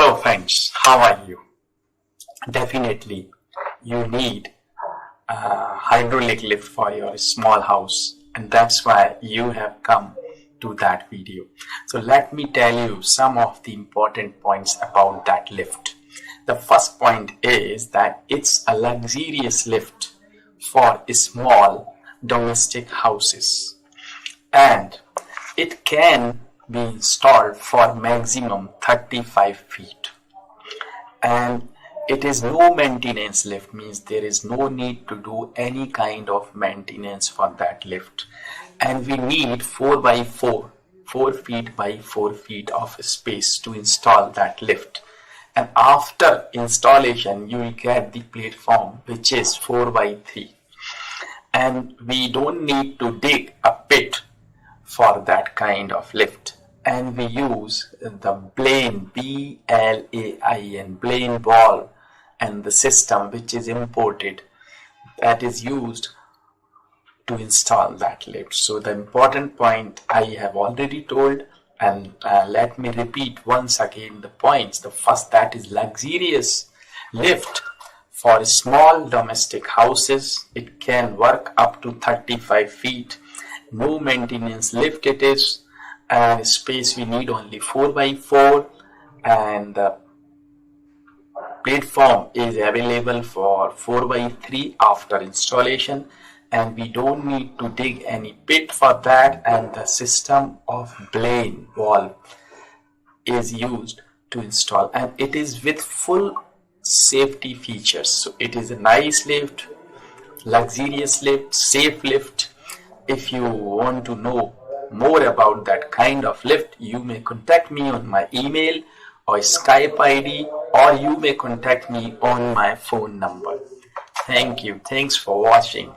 Hello friends, how are you? Definitely you need a hydraulic lift for your small house, and that's why you have come to that video. So let me tell you some of the important points about that lift. The first point is that it's a luxurious lift for small domestic houses, and it can be installed for maximum 35 feet, and it is no maintenance lift, means there is no need to do any kind of maintenance for that lift. And we need 4 feet by 4 feet of space to install that lift. And after installation you will get the platform which is 4 by 3, and we don't need to dig a pit for that kind of lift. And we use the Blain, B-L-A-I-N, Blain ball, and the system which is imported, that is used to install that lift. So the important point I have already told, and let me repeat once again the points. The first, that is luxurious lift for small domestic houses. It can work up to 35 feet. No maintenance lift it is, and space we need only 4 by 4, and the platform is available for 4 by 3 after installation, and we don't need to dig any pit for that. And the system of Blain valve is used to install, and it is with full safety features. So it is a nice lift, luxurious lift, safe lift. If you want to know more about that kind of lift, you may contact me on my email or Skype ID, or you may contact me on my phone number. Thank you. Thanks for watching.